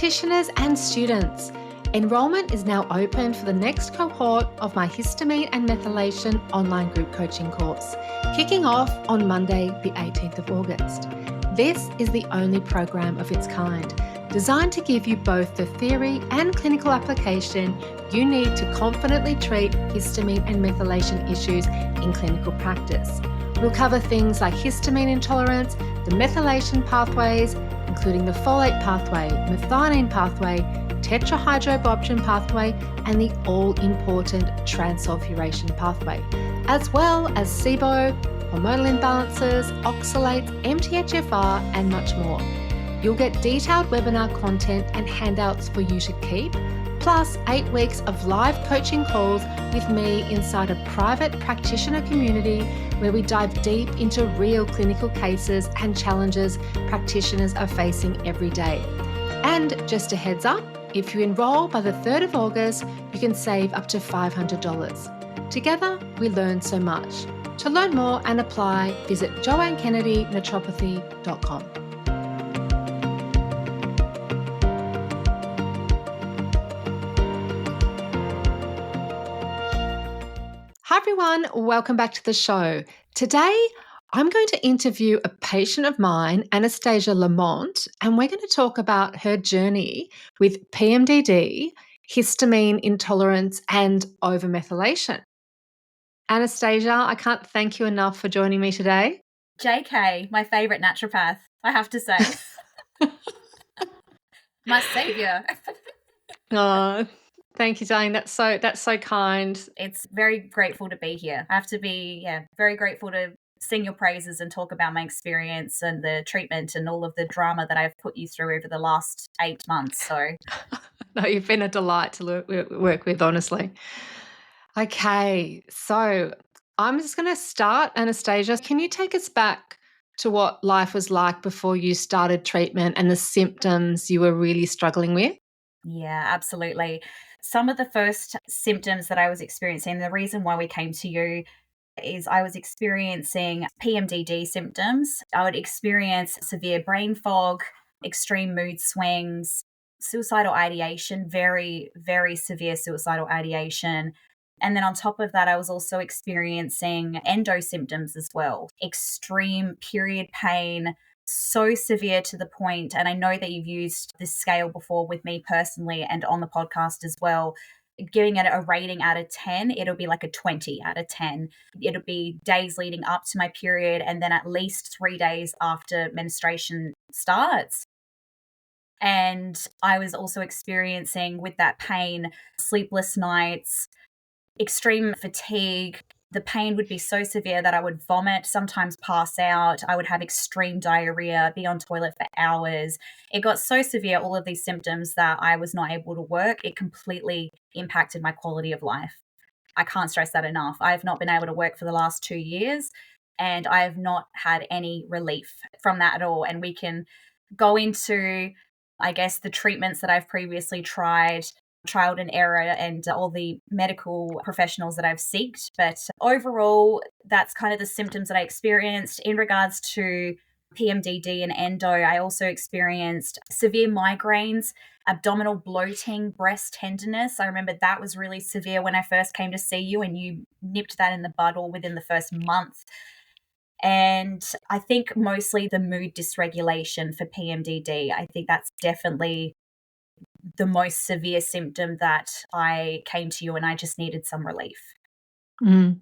practitioners and students. Enrollment is now open for the next cohort of my Histamine and Methylation online group coaching course, kicking off on Monday, the 18th of August. This is the only program of its kind, designed to give you both the theory and clinical application you need to confidently treat histamine and methylation issues in clinical practice. We'll cover things like histamine intolerance, the methylation pathways, including the folate pathway, methionine pathway, tetrahydrobiopterin pathway, and the all-important transsulfuration pathway, as well as SIBO, hormonal imbalances, oxalates, MTHFR, and much more. You'll get detailed webinar content and handouts for you to keep, plus 8 weeks of live coaching calls with me inside a private practitioner community where we dive deep into real clinical cases and challenges practitioners are facing every day. And just a heads up, if you enroll by the 3rd of August, you can save up to $500. Together, we learn so much. To learn more and apply, visit joannekennedy.naturopathy.com. Hi everyone, welcome back to the show. Today, I'm going to interview a patient of mine, Anastasia Lamont, and we're going to talk about her journey with PMDD, histamine intolerance, and overmethylation. Anastasia, I can't thank you enough for joining me today. JK, my favourite naturopath, I have to say. My saviour. Oh, thank you, darling. That's so kind. It's very grateful to be here. I have to be, very grateful to sing your praises and talk about my experience and the treatment and all of the drama that I've put you through over the last 8 months. So, no, you've been a delight to work with, honestly. Okay, so I'm just going to start, Anastasia. Can you take us back to what life was like before you started treatment and the symptoms you were really struggling with? Yeah, absolutely. Some of the first symptoms that I was experiencing, the reason why we came to you is I was experiencing PMDD symptoms. I would experience severe brain fog, extreme mood swings, suicidal ideation, very, very severe suicidal ideation. And then on top of that, I was also experiencing endo symptoms as well, extreme period pain, so severe to the point, and I know that you've used this scale before with me personally and on the podcast as well, giving it a rating out of 10, it'll be like a 20 out of 10. It'll be days leading up to my period and then at least 3 days after menstruation starts. And I was also experiencing with that pain, sleepless nights, extreme fatigue. The pain would be so severe that I would vomit, sometimes pass out. I would have extreme diarrhea, be on toilet for hours. It got so severe, all of these symptoms, that I was not able to work. It completely impacted my quality of life. I can't stress that enough. I have not been able to work for the last 2 years, and I have not had any relief from that at all. And we can go into, I guess, the treatments that I've previously tried and error and all the medical professionals that I've sought. But overall, that's kind of the symptoms that I experienced. In regards to PMDD and endo, I also experienced severe migraines, abdominal bloating, breast tenderness. I remember that was really severe when I first came to see you, and you nipped that in the bud all within the first month. And I think mostly the mood dysregulation for PMDD. I think that's definitely the most severe symptom that I came to you and I just needed some relief. Mm.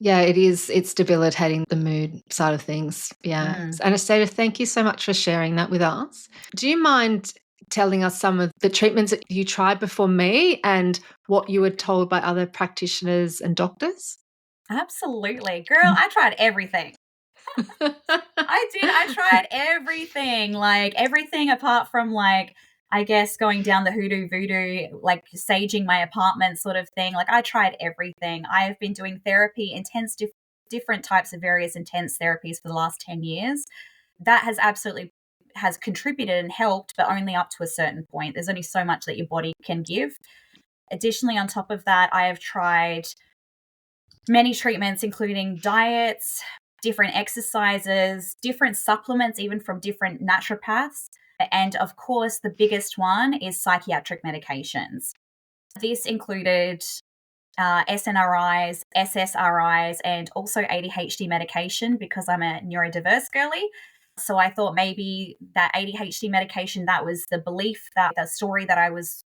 Yeah, it is. It's debilitating, the mood side of things. Yeah. So Anastasia, thank you so much for sharing that with us. Do you mind telling us some of the treatments that you tried before me and what you were told by other practitioners and doctors? Absolutely. Girl, I tried everything. I did. I tried everything. Like everything apart from I guess going down the hoodoo voodoo, like saging my apartment sort of thing. Like I tried everything. I have been doing therapy, different types of various intense therapies for the last 10 years. That has absolutely has contributed and helped, but only up to a certain point. There's only so much that your body can give. Additionally, on top of that, I have tried many treatments, including diets, different exercises, different supplements, even from different naturopaths. And of course, the biggest one is psychiatric medications. This included SNRIs, SSRIs, and also ADHD medication because I'm a neurodiverse girly. So I thought maybe that ADHD medication, that was the belief, that the story that I was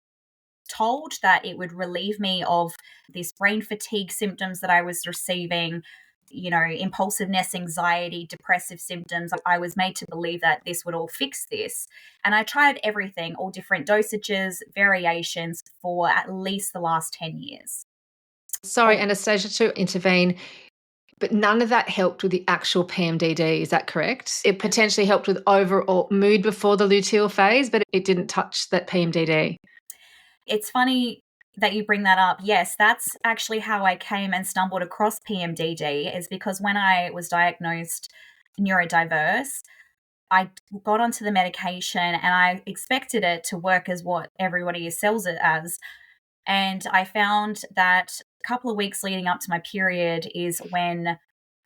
told, that it would relieve me of this brain fatigue symptoms that I was receiving, impulsiveness, anxiety, depressive symptoms. I was made to believe that this would all fix this. And I tried everything, all different dosages, variations for at least the last 10 years. Sorry, Anastasia, to intervene, but none of that helped with the actual PMDD. Is that correct? It potentially helped with overall mood before the luteal phase, but it didn't touch that PMDD. It's funny that you bring that up. Yes, that's actually how I came and stumbled across PMDD, is because when I was diagnosed neurodiverse, I got onto the medication and I expected it to work as what everybody sells it as. And I found that a couple of weeks leading up to my period is when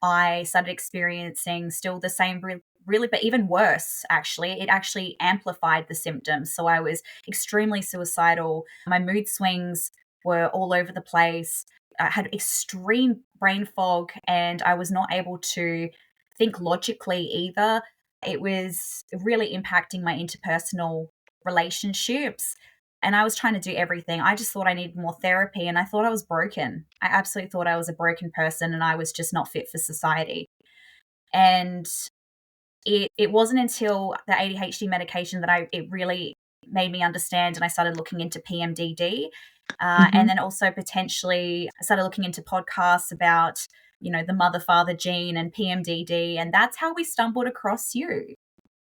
I started experiencing still the same, really, but even worse, actually. It actually amplified the symptoms. So I was extremely suicidal. My mood swings were all over the place. I had extreme brain fog and I was not able to think logically either. It was really impacting my interpersonal relationships. And I was trying to do everything. I just thought I needed more therapy and I thought I was broken. I absolutely thought I was a broken person and I was just not fit for society. And it wasn't until the ADHD medication that it really made me understand, and I started looking into PMDD. And then also potentially I started looking into podcasts about, the mother-father gene and PMDD. And that's how we stumbled across you.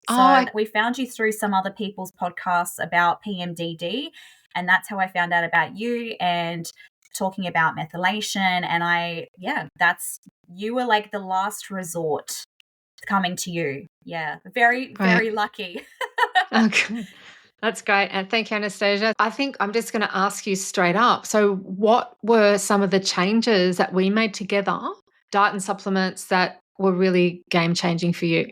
So we found you through some other people's podcasts about PMDD, and that's how I found out about you and talking about methylation. And you were like the last resort coming to you. Yeah, very, very lucky. Okay. That's great. And thank you, Anastasia. I think I'm just going to ask you straight up. So what were some of the changes that we made together, diet and supplements, that were really game-changing for you?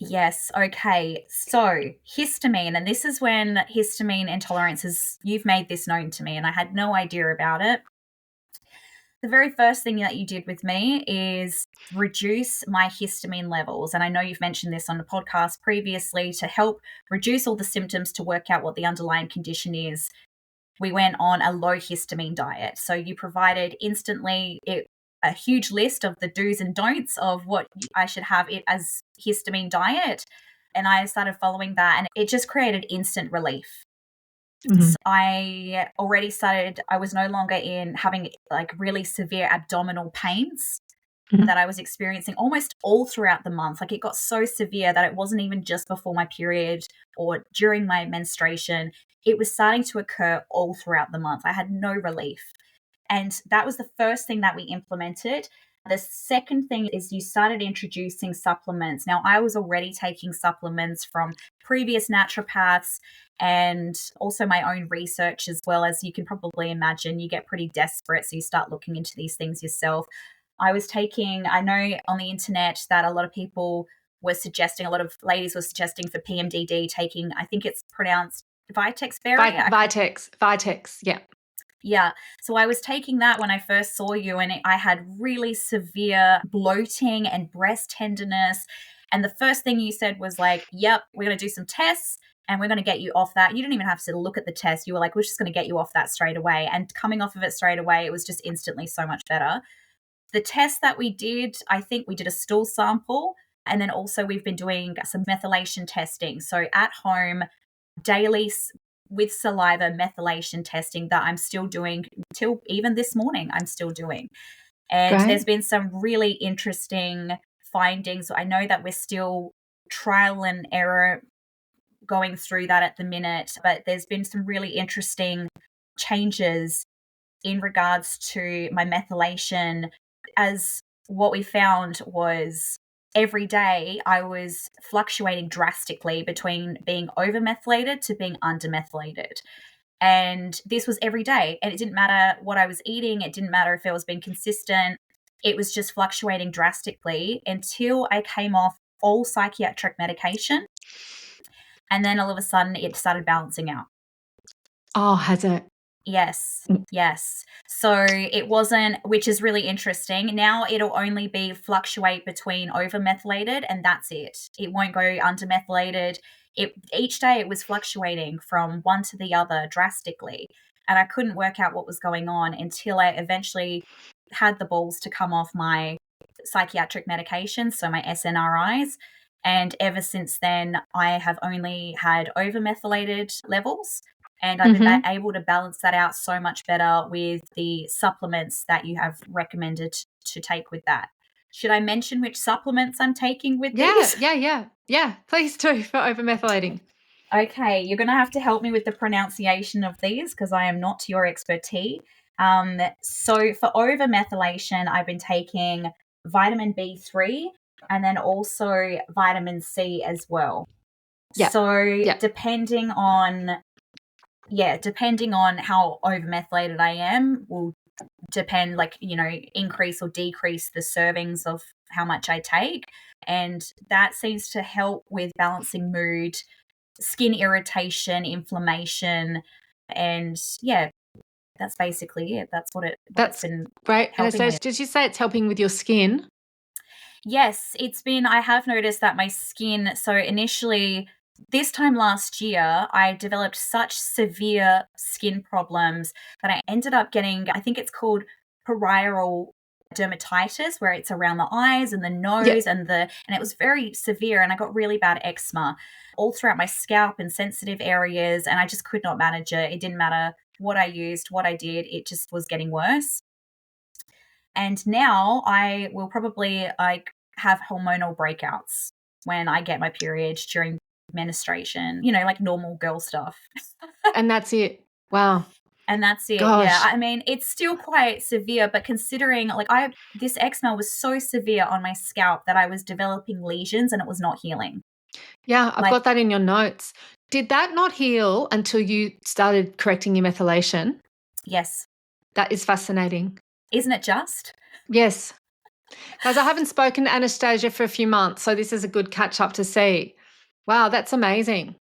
Yes. Okay. So histamine, and this is when histamine intolerance is, you've made this known to me and I had no idea about it. The very first thing that you did with me is reduce my histamine levels. And I know you've mentioned this on the podcast previously, to help reduce all the symptoms, to work out what the underlying condition is. We went on a low histamine diet. So you provided instantly a huge list of the do's and don'ts of what I should have it as histamine diet. And I started following that and it just created instant relief. So I was no longer in having like really severe abdominal pains that I was experiencing almost all throughout the month. Like it got so severe that it wasn't even just before my period or during my menstruation. It was starting to occur all throughout the month. I had no relief. And that was the first thing that we implemented. The second thing is you started introducing supplements. Now, I was already taking supplements from previous naturopaths and also my own research as well. As you can probably imagine, you get pretty desperate, so you start looking into these things yourself. I know on the internet that a lot of people were suggesting, a lot of ladies were suggesting for PMDD taking, I think it's pronounced Vitex berry. Vitex, yeah. Yeah. So I was taking that when I first saw you and I had really severe bloating and breast tenderness. And the first thing you said was like, yep, we're going to do some tests and we're going to get you off that. You didn't even have to look at the test. You were like, we're just going to get you off that straight away. And coming off of it straight away, it was just instantly so much better. The test that we did, I think we did a stool sample. And then also we've been doing some methylation testing. So at home, daily with saliva methylation testing that I'm still doing till even this morning, I'm still doing. And There's been some really interesting findings. I know that we're still trial and error going through that at the minute, but there's been some really interesting changes in regards to my methylation, as what we found was every day I was fluctuating drastically between being overmethylated to being undermethylated. And this was every day. And it didn't matter what I was eating. It didn't matter if it was being consistent. It was just fluctuating drastically until I came off all psychiatric medication. And then all of a sudden it started balancing out. Oh, has it? Yes. Yes. So it wasn't, which is really interesting. Now it'll only be fluctuate between overmethylated and that's it. It won't go undermethylated. Each day it was fluctuating from one to the other drastically. And I couldn't work out what was going on until I eventually had the balls to come off my psychiatric medication, so my SNRIs. And ever since then, I have only had overmethylated levels. And I've been able to balance that out so much better with the supplements that you have recommended to take with that. Should I mention which supplements I'm taking with these? Yeah. Please do, for overmethylating. Okay, you're going to have to help me with the pronunciation of these because I am not your expertise. So for overmethylation, I've been taking vitamin B3 and then also vitamin C as well. Yeah. So depending on how overmethylated I am will depend, increase or decrease the servings of how much I take. And that seems to help with balancing mood, skin irritation, inflammation, and that's basically it. That's what it's been great. helping Anastasia, with. did you say it's helping with your skin? Yes, I have noticed that my skin, so initially this time last year, I developed such severe skin problems that I ended up getting, I think it's called parietal dermatitis, where it's around the eyes and the nose and it was very severe, and I got really bad eczema all throughout my scalp and sensitive areas, and I just could not manage it. It didn't matter what I used, what I did, it just was getting worse. And now I will probably have hormonal breakouts when I get my period during menstruation, like normal girl stuff. And that's it. Wow. And that's it. Gosh. Yeah. I mean, it's still quite severe, but considering this eczema was so severe on my scalp that I was developing lesions and it was not healing. Yeah, I've got that in your notes. Did that not heal until you started correcting your methylation? Yes. That is fascinating. Isn't it just? Yes. Guys, I haven't spoken to Anastasia for a few months, so this is a good catch up to see. Wow, that's amazing.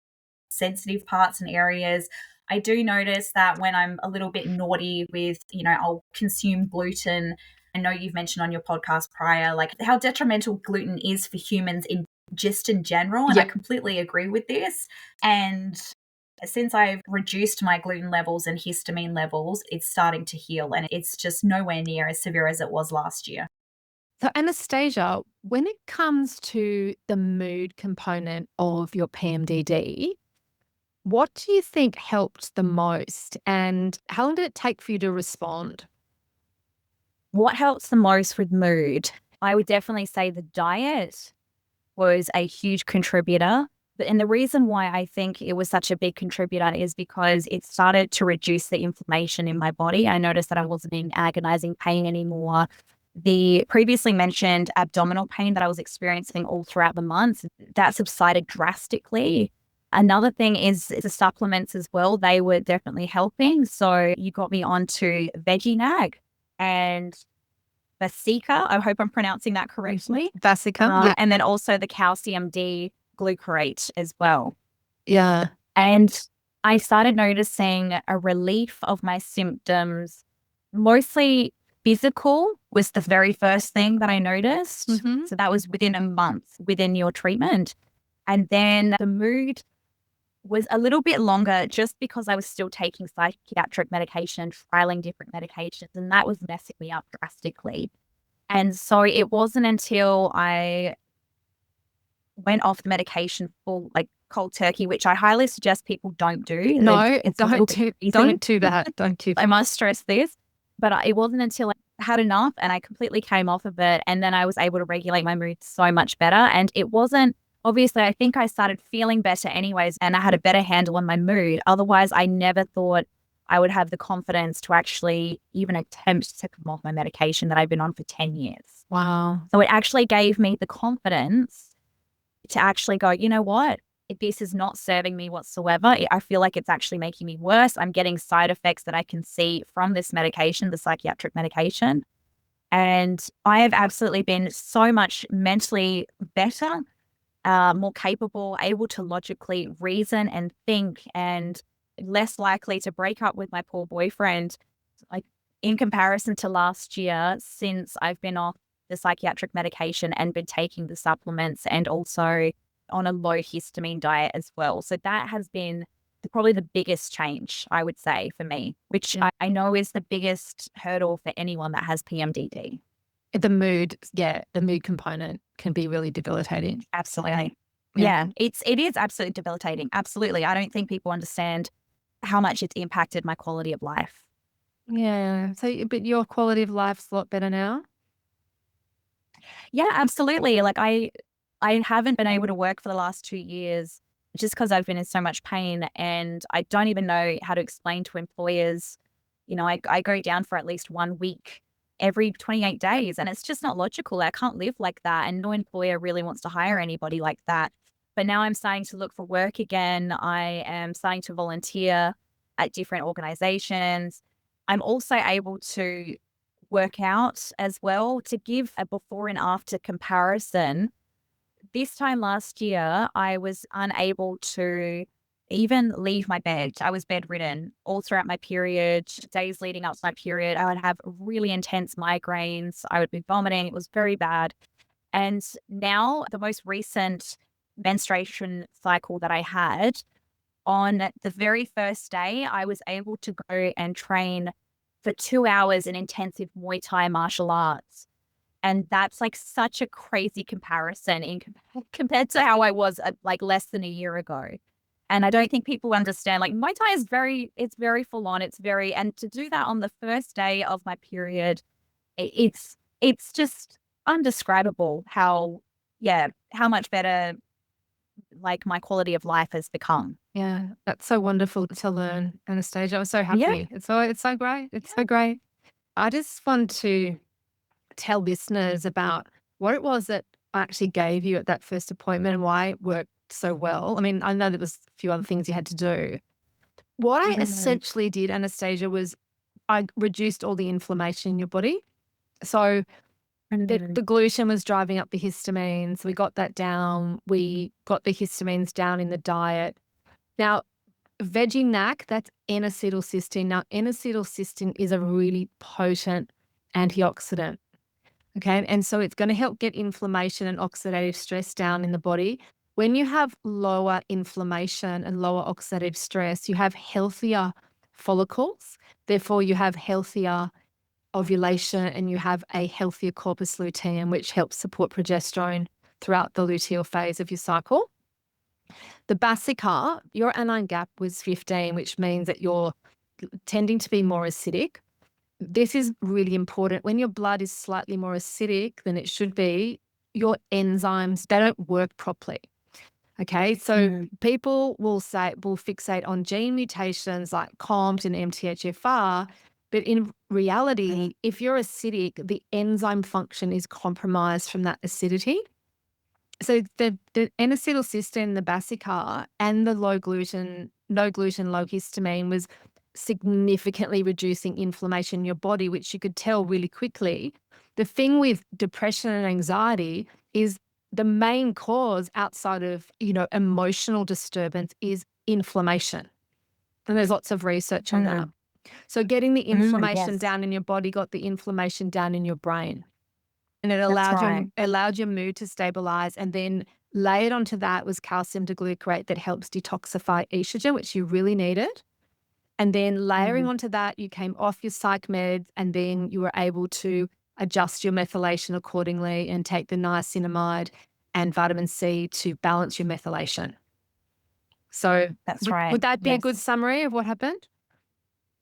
Sensitive parts and areas. I do notice that when I'm a little bit naughty with, I'll consume gluten. I know you've mentioned on your podcast prior, how detrimental gluten is for humans in general. And I completely agree with this. And since I've reduced my gluten levels and histamine levels, it's starting to heal, and it's just nowhere near as severe as it was last year. So, Anastasia, when it comes to the mood component of your PMDD, what do you think helped the most, and how long did it take for you to respond? What helps the most with mood? I would definitely say the diet was a huge contributor. And the reason why I think it was such a big contributor is because it started to reduce the inflammation in my body. I noticed that I wasn't in agonizing pain anymore. The previously mentioned abdominal pain that I was experiencing all throughout the month, that subsided drastically. Another thing is the supplements as well. They were definitely helping. So you got me onto Veggie Nag and Vasica. I hope I'm pronouncing that correctly. Vasica. And then also the calcium D glucarate as well. Yeah. And I started noticing a relief of my symptoms, mostly physical was the very first thing that I noticed. Mm-hmm. So that was within a month within your treatment. And then the mood was a little bit longer just because I was still taking psychiatric medication, trialing different medications, and that was messing me up drastically. And so it wasn't until I went off the medication full, cold turkey, which I highly suggest people don't do. No, don't do that. I must stress this. But it wasn't until I had enough and I completely came off of it, and then I was able to regulate my mood so much better. And it wasn't, obviously, I think I started feeling better anyways, and I had a better handle on my mood. Otherwise, I never thought I would have the confidence to actually even attempt to come off my medication that I've been on for 10 years. Wow. So it actually gave me the confidence to actually go, you know what? This is not serving me whatsoever. I feel like it's actually making me worse. I'm getting side effects that I can see from this medication, the psychiatric medication. And I have absolutely been so much mentally better. more capable, able to logically reason and think, and less likely to break up with my poor boyfriend. Like, in comparison to last year, since I've been off the psychiatric medication and been taking the supplements, and also on a low histamine diet as well. So that has been probably the biggest change, I would say, for me, which I know is the biggest hurdle for anyone that has PMDD. The mood component can be really debilitating. Absolutely. Yeah, it is absolutely debilitating. Absolutely. I don't think people understand how much it's impacted my quality of life. Yeah. So, but your quality of life's a lot better now? Yeah, absolutely. Like, I haven't been able to work for the last 2 years just because I've been in so much pain, and I don't even know how to explain to employers, I go down for at least 1 week every 28 days, and it's just not logical. I can't live like that, and no employer really wants to hire anybody like that. But now I'm starting to look for work again. I am starting to volunteer at different organizations. I'm also able to work out as well to give a before and after comparison. This time last year, I was unable to even leave my bed. I was bedridden all throughout my period, days leading up to my period. I would have really intense migraines. I would be vomiting. It was very bad. And now, the most recent menstruation cycle that I had, on the very first day, I was able to go and train for 2 hours in intensive Muay Thai martial arts. And that's like such a crazy comparison compared to how I was like less than a year ago. And I don't think people understand, like, Muay Thai is it's very full on. And to do that on the first day of my period, it's just undescribable how much better, like, my quality of life has become. Yeah, that's so wonderful to learn, Anastasia. I'm so happy. Yeah. It's so great. It's so great. I just want to tell listeners about what it was that I actually gave you at that first appointment and why it worked so well. I mean, I know there was a few other things you had to do. What I essentially did, Anastasia, was I reduced all the inflammation in your body. So the gluten was driving up the histamines. We got that down. We got the histamines down in the diet. Now, veggie NAC, that's N-acetylcysteine. Now, N-acetylcysteine is a really potent antioxidant. Okay. And so it's going to help get inflammation and oxidative stress down in the body. When you have lower inflammation and lower oxidative stress, you have healthier follicles. Therefore, you have healthier ovulation and you have a healthier corpus luteum, which helps support progesterone throughout the luteal phase of your cycle. The Basicar, your anion gap was 15, which means that you're tending to be more acidic. This is really important. When your blood is slightly more acidic than it should be, your enzymes, they don't work properly. Okay, so people will fixate on gene mutations like COMT and MTHFR, but in reality, if you're acidic, the enzyme function is compromised from that acidity. So the N-acetylcysteine, the Basicar, and the low gluten, low histamine was significantly reducing inflammation in your body, which you could tell really quickly. The thing with depression and anxiety is the main cause outside of, emotional disturbance is inflammation. And there's lots of research on that. So getting the inflammation down in your body got the inflammation down in your brain. And it allowed your mood to stabilize. And then layered onto that was calcium diglucarate that helps detoxify estrogen, which you really needed. And then layering onto that, you came off your psych meds, and then you were able to adjust your methylation accordingly and take the niacinamide and vitamin C to balance your methylation. So that's right. Would that be a good summary of what happened?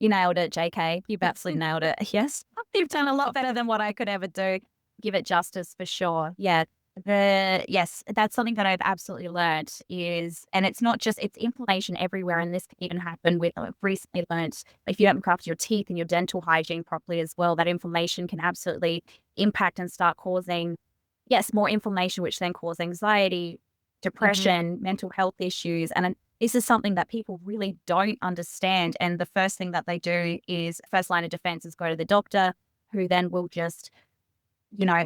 You nailed it, JK. You've absolutely nailed it. Yes. You've done a lot better than what I could ever do. Give it justice for sure. Yeah. That's something that I've absolutely learned and it's not just, it's inflammation everywhere. And this can even happen with, I've recently learned, if you don't look after your teeth and your dental hygiene properly as well, that inflammation can absolutely impact and start causing, more inflammation, which then cause anxiety, depression, mental health issues. And this is something that people really don't understand. And the first thing that they do is, first line of defense is go to the doctor, who then will just,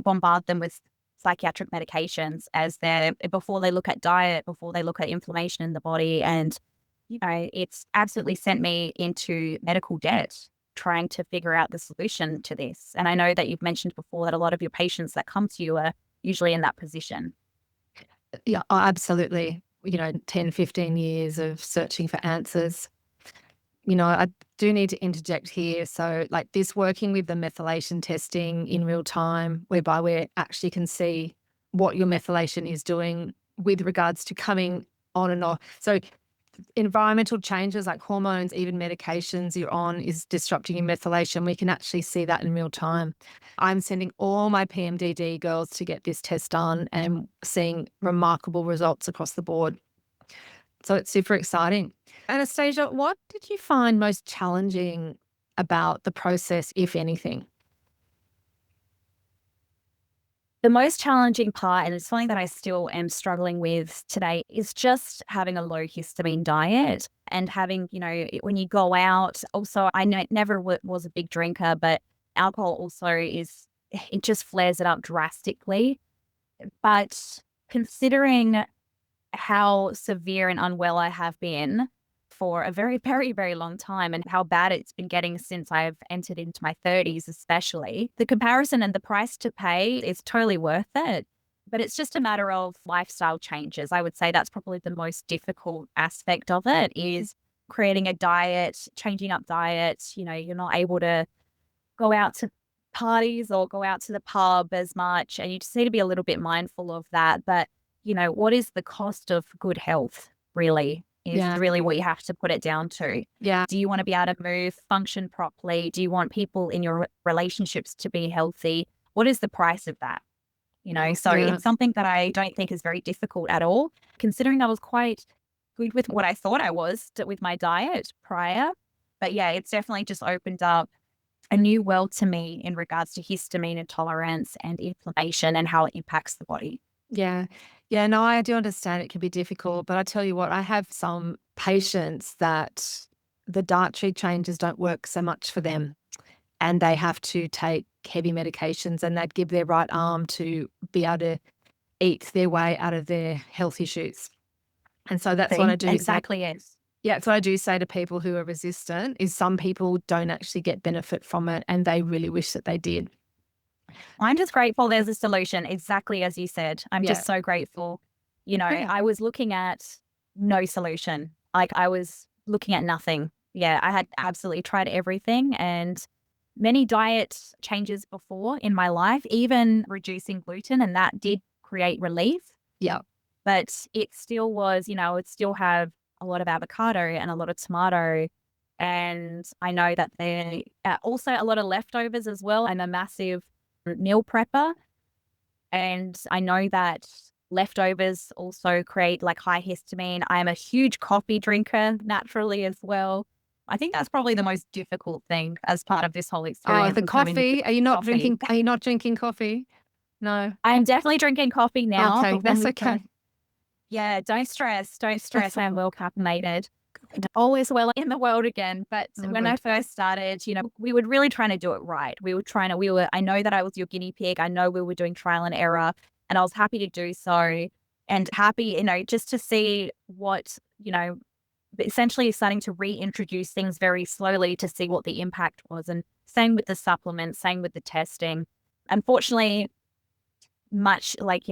bombard them with psychiatric medications as before they look at diet, before they look at inflammation in the body. And, it's absolutely sent me into medical debt trying to figure out the solution to this. And I know that you've mentioned before that a lot of your patients that come to you are usually in that position. Yeah, absolutely. 10, 15 years of searching for answers. I do need to interject here. So like this working with the methylation testing in real time, whereby we actually can see what your methylation is doing with regards to coming on and off. So environmental changes like hormones, even medications you're on is disrupting your methylation. We can actually see that in real time. I'm sending all my PMDD girls to get this test done and seeing remarkable results across the board. So it's super exciting. Anastasia, what did you find most challenging about the process, if anything? The most challenging part, and it's something that I still am struggling with today, is just having a low histamine diet and having, when you go out, also, I never was a big drinker, but alcohol also it just flares it up drastically. But considering how severe and unwell I have been for a very, very, very long time and how bad it's been getting since I've entered into my 30s, especially, the comparison and the price to pay is totally worth it. But it's just a matter of lifestyle changes. I would say that's probably the most difficult aspect of it is creating a diet, changing up diets. You're not able to go out to parties or go out to the pub as much. And you just need to be a little bit mindful of that. But what is the cost of good health, really, is really what you have to put it down to. Yeah. Do you want to be able to move, function properly? Do you want people in your relationships to be healthy? What is the price of that? So it's something that I don't think is very difficult at all, considering I was quite good with what I thought I was with my diet prior. But yeah, it's definitely just opened up a new world to me in regards to histamine intolerance and inflammation and how it impacts the body. Yeah. Yeah, no, I do understand it can be difficult, but I tell you what, I have some patients that the dietary changes don't work so much for them and they have to take heavy medications and they'd give their right arm to be able to eat their way out of their health issues. And so that's what I do. Exactly, yes. Yeah, that's what I do say to people who are resistant is some people don't actually get benefit from it and they really wish that they did. I'm just grateful there's a solution, exactly as you said. I'm just so grateful. I was looking at no solution. Like I was looking at nothing. Yeah, I had absolutely tried everything and many diet changes before in my life, even reducing gluten, and that did create relief. Yeah. But it still was, it still have a lot of avocado and a lot of tomato. And I know that there are also a lot of leftovers as well. I'm a massive meal prepper. And I know that leftovers also create like high histamine. I am a huge coffee drinker naturally as well. I think that's probably the most difficult thing as part of this whole experience. Oh, the coffee. Are you not drinking coffee? No. I'm definitely drinking coffee now. Okay, that's okay. Yeah, don't stress. I'm well caffeinated. All is well in the world again. But when I first started, we were really trying to do it right. I know that I was your guinea pig. I know we were doing trial and error and I was happy to do so and happy, just to see what, essentially starting to reintroduce things very slowly to see what the impact was. And same with the supplements, same with the testing. Unfortunately, much like,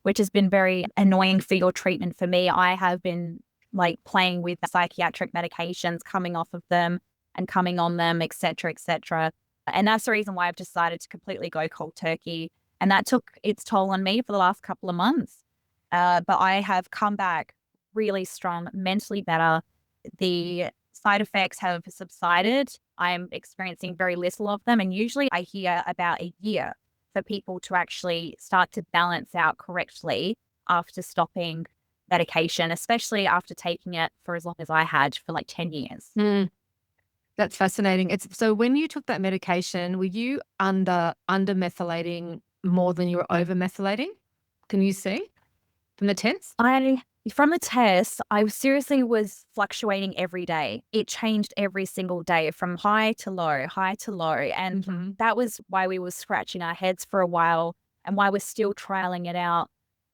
which has been very annoying for your treatment for me, I have been like playing with psychiatric medications, coming off of them and coming on them, et cetera, et cetera. And that's the reason why I've decided to completely go cold turkey. And that took its toll on me for the last couple of months. But I have come back really strong, mentally better. The side effects have subsided. I'm experiencing very little of them. And usually I hear about a year for people to actually start to balance out correctly after stopping medication, especially after taking it for as long as I had for like 10 years. That's fascinating. So when you took that medication, were you under methylating more than you were over methylating? Can you see from the tests? From the tests, I seriously was fluctuating every day. It changed every single day from high to low. And that was why we were scratching our heads for a while and why we're still trialing it out,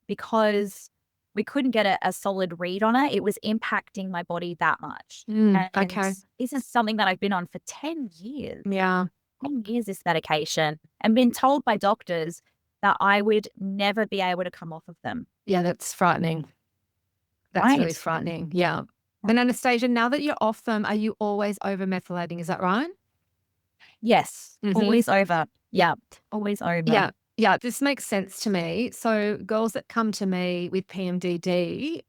because we couldn't get a solid read on it. It was impacting my body that much. Okay. This is something that I've been on for 10 years. Yeah. 10 years, this medication, and been told by doctors that I would never be able to come off of them. Yeah, that's frightening. That's really Right. frightening. Yeah. And Anastasia, now that you're off them, are you always overmethylating? Is that right? Yes. Mhm. Always over. Yeah. Always over. Yeah. Yeah. This makes sense to me. So girls that come to me with PMDD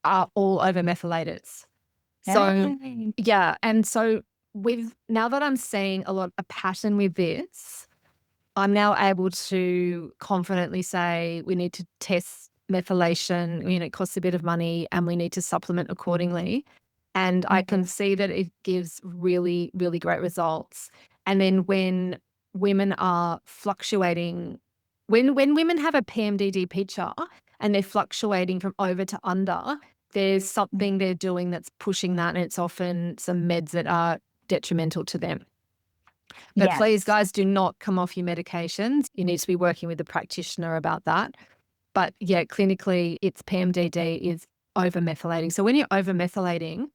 are all overmethylators. So Yay. yeah. And so now that I'm seeing a pattern with this, I'm now able to confidently say we need to test methylation, it costs a bit of money and we need to supplement accordingly. And I can see that it gives really, really great results. And then when women are fluctuating, when women have a PMDD picture and they're fluctuating from over to under, there's something they're doing that's pushing that, and it's often some meds that are detrimental to them. But please, guys, do not come off your medications. You need to be working with a practitioner about that. But yeah, clinically, it's PMDD is overmethylating. So when you're overmethylating,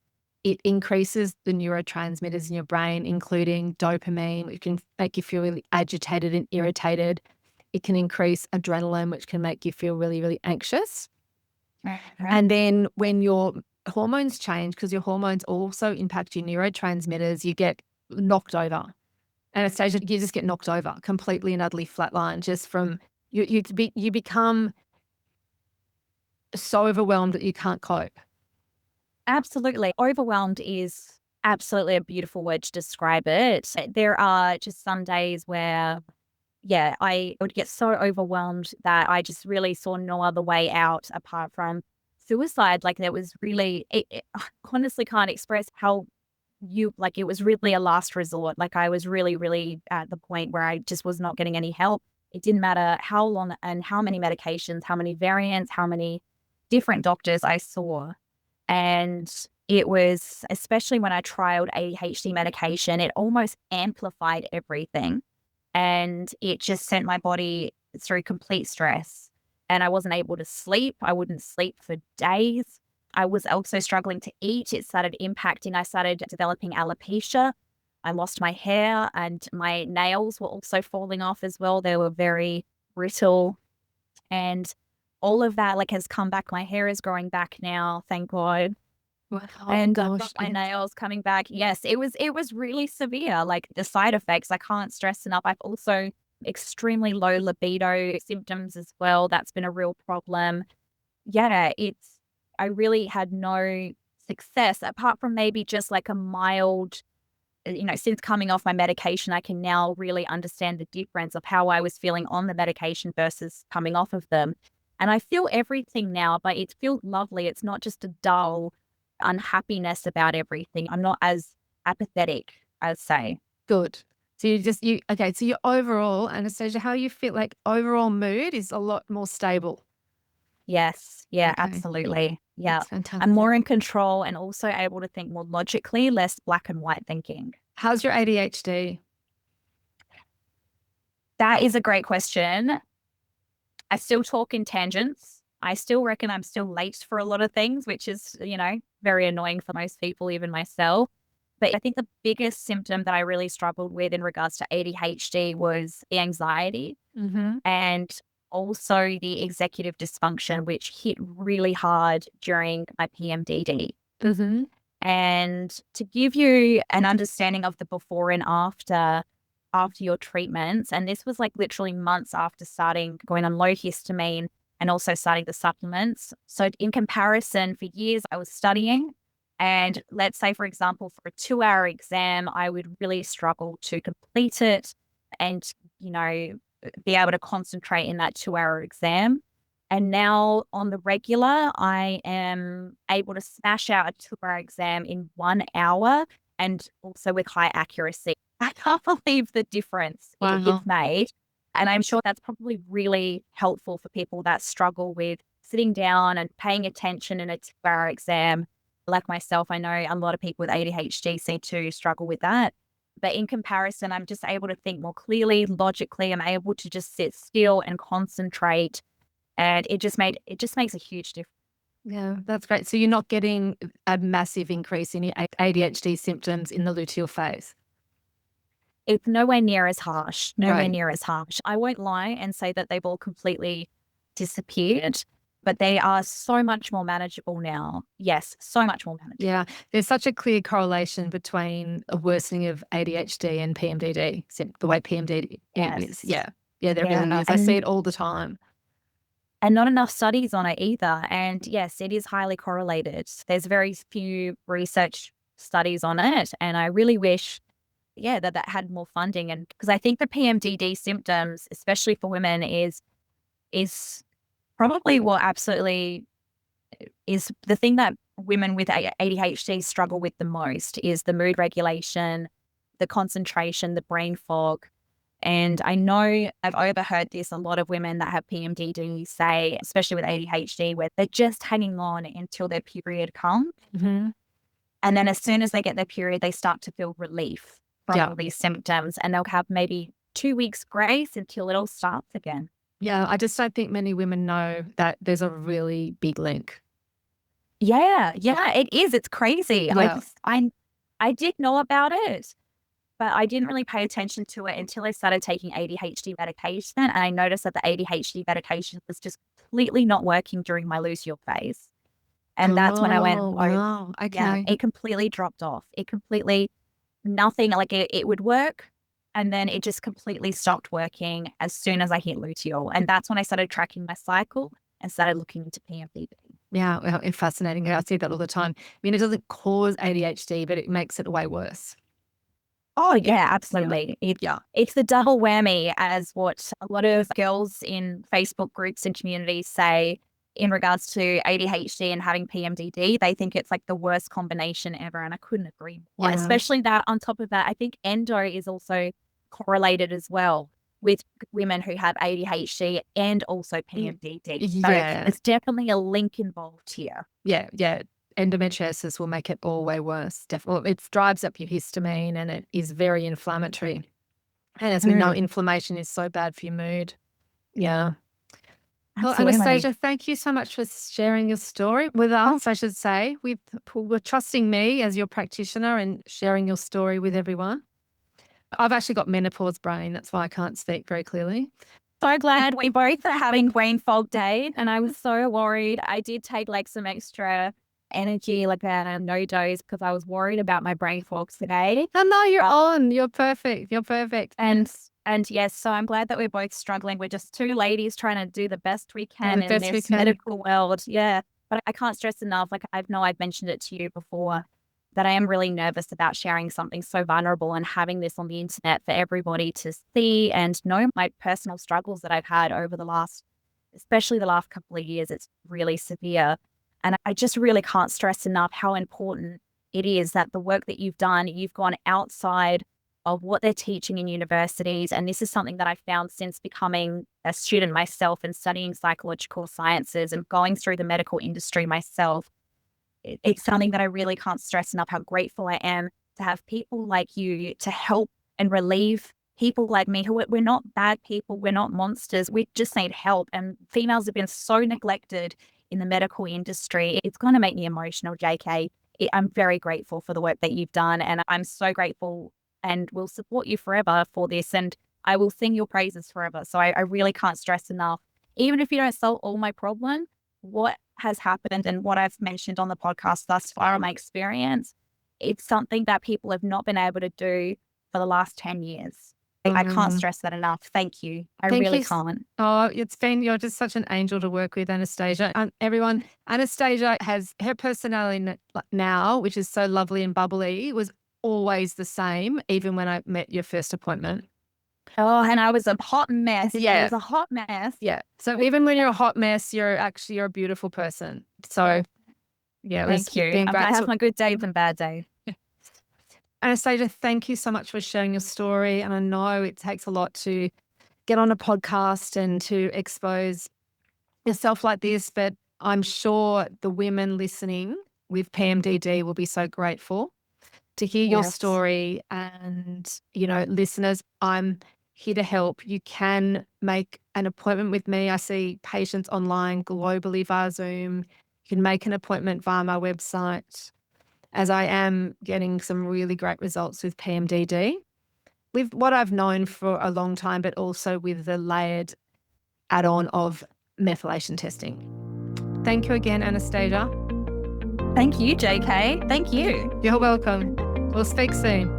it increases the neurotransmitters in your brain, including dopamine, which can make you feel really agitated and irritated. It can increase adrenaline, which can make you feel really, really anxious. And then when your hormones change, because your hormones also impact your neurotransmitters, you get knocked over. Anastasia, you just get knocked over, completely and utterly flatline, just from you become so overwhelmed that you can't cope. Absolutely. Overwhelmed is absolutely a beautiful word to describe it. There are just some days where, I would get so overwhelmed that I just really saw no other way out apart from suicide. Like, there was really, I honestly can't express how it was really a last resort. Like, I was really, really at the point where I just was not getting any help. It didn't matter how long and how many medications, how many variants, how many different doctors I saw. And it was, especially when I trialed ADHD medication, it almost amplified everything. And it just sent my body through complete stress. And I wasn't able to sleep. I wouldn't sleep for days. I was also struggling to eat. It started impacting. I started developing alopecia. I lost my hair, and my nails were also falling off as well. They were very brittle. And all of that has come back. My hair is growing back now, thank God. Wow, And I've got my nails coming back. Yes, it was really severe. Like, the side effects, I can't stress enough. I've also extremely low libido symptoms as well. That's been a real problem. Yeah, I really had no success apart from maybe just like a mild, since coming off my medication, I can now really understand the difference of how I was feeling on the medication versus coming off of them. And I feel everything now, but it feels lovely. It's not just a dull unhappiness about everything. I'm not as apathetic, I'd say. Good. So so your overall, Anastasia, how you feel, like overall mood is a lot more stable. Yes. Yeah, Okay. absolutely. Yeah. That's fantastic. I'm more in control and also able to think more logically, less black and white thinking. How's your ADHD? That is a great question. I still talk in tangents. I still reckon I'm still late for a lot of things, which is, very annoying for most people, even myself. But I think the biggest symptom that I really struggled with in regards to ADHD was the anxiety and also the executive dysfunction, which hit really hard during my PMDD. And to give you an understanding of the before and after your treatments, and this was literally months after going on low histamine and also starting the supplements. So in comparison, for years I was studying, and let's say, for example, for a 2-hour exam, I would really struggle to complete it and, be able to concentrate in that 2-hour exam. And now on the regular, I am able to smash out a 2-hour exam in 1 hour and also with high accuracy. I can't believe the difference it's made. And I'm sure that's probably really helpful for people that struggle with sitting down and paying attention in a 2-hour exam. Like myself, I know a lot of people with ADHD seem to struggle with that. But in comparison, I'm just able to think more clearly, logically. I'm able to just sit still and concentrate. And it just makes a huge difference. Yeah, that's great. So you're not getting a massive increase in your ADHD symptoms in the luteal phase? It's nowhere near as harsh, Right. I won't lie and say that they've all completely disappeared, but they are so much more manageable now. Yes, so much more manageable. Yeah, there's such a clear correlation between a worsening of ADHD and PMDD, the way PMDD is. Yes. Yeah, there really is. I see it all the time. And not enough studies on it either. And yes, it is highly correlated. There's very few research studies on it. And I really wish, that had more funding. And because I think the PMDD symptoms, especially for women, is probably what absolutely is the thing that women with ADHD struggle with the most is the mood regulation, the concentration, the brain fog. And I know I've overheard this, a lot of women that have PMDD say, especially with ADHD, where they're just hanging on until their period comes. Mm-hmm. And then as soon as they get their period, they start to feel relief from all these symptoms. And they'll have maybe 2 weeks grace until it all starts again. Yeah, I just don't think many women know that there's a really big link. Yeah, it is. It's crazy. Yeah. I did know about it, but I didn't really pay attention to it until I started taking ADHD medication. And I noticed that the ADHD medication was just completely not working during my luteal phase. And that's when I went, wow, okay. Yeah, it completely dropped off. Nothing, like it would work. And then it just completely stopped working as soon as I hit luteal. And that's when I started tracking my cycle and started looking into PMDD. Yeah, well, it's fascinating. I see that all the time. I mean, it doesn't cause ADHD, but it makes it way worse. Oh, yeah, absolutely. It's the double whammy, as what a lot of girls in Facebook groups and communities say in regards to ADHD and having PMDD. They think it's like the worst combination ever, and I couldn't agree more. Yeah. Especially that on top of that, I think endo is also correlated as well with women who have ADHD and also PMDD. So there's definitely a link involved here. Yeah. Endometriosis will make it all way worse. Definitely, it drives up your histamine and it is very inflammatory. And as we know, inflammation is so bad for your mood. Yeah. Well, Anastasia, thank you so much for sharing your story with us, I should say. We're trusting me as your practitioner and sharing your story with everyone. I've actually got menopause brain. That's why I can't speak very clearly. So glad we both are having brain fog day. And I was so worried. I did take like some extra energy, like a no dose, because I was worried about my brain fog today. Oh, no, you're on. You're perfect. And yes, so I'm glad that we're both struggling. We're just two ladies trying to do the best we can in this medical world. Yeah. But I can't stress enough, like I know I've mentioned it to you before, that I am really nervous about sharing something so vulnerable and having this on the internet for everybody to see and know my personal struggles that I've had over especially the last couple of years. It's really severe. And I just really can't stress enough how important it is that the work that you've done, you've gone outside of what they're teaching in universities. And this is something that I found since becoming a student myself and studying psychological sciences and going through the medical industry myself. It's something that I really can't stress enough how grateful I am to have people like you to help and relieve people like me who we're not bad people. We're not monsters. We just need help. And females have been so neglected in the medical industry. It's going to make me emotional, JK. I'm very grateful for the work that you've done. And I'm so grateful and will support you forever for this. And I will sing your praises forever. So I really can't stress enough. Even if you don't solve all my problems, what has happened and what I've mentioned on the podcast thus far in my experience, it's something that people have not been able to do for the last 10 years. I can't stress that enough. Thank you. I really can't. Oh, you're just such an angel to work with, Anastasia. Everyone, Anastasia has her personality now, which is so lovely and bubbly, was always the same, even when I met your first appointment. Oh, and I was a hot mess. Yeah. It was a hot mess. Yeah. So even when you're a hot mess, you're a beautiful person. So yeah. Thank you. I have my good days and bad days. Anastasia, thank you so much for sharing your story. And I know it takes a lot to get on a podcast and to expose yourself like this, but I'm sure the women listening with PMDD will be so grateful. to hear your Yes. story. And, listeners, I'm here to help. You can make an appointment with me. I see patients online globally via Zoom. You can make an appointment via my website, as I am getting some really great results with PMDD, with what I've known for a long time, but also with the layered add-on of methylation testing. Thank you again, Anastasia. Thank you, JK. Thank you. You're welcome. We'll speak soon.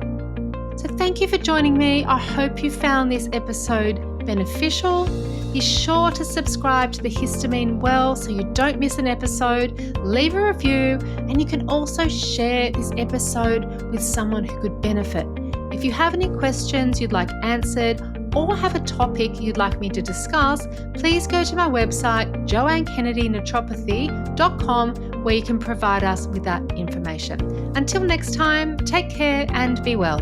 So thank you for joining me. I hope you found this episode beneficial. Be sure to subscribe to the Histamine Well so you don't miss an episode. Leave a review, and you can also share this episode with someone who could benefit. If you have any questions you'd like answered or have a topic you'd like me to discuss, please go to my website, joannekennedynaturopathy.com, where you can provide us with that information. Until next time, take care and be well.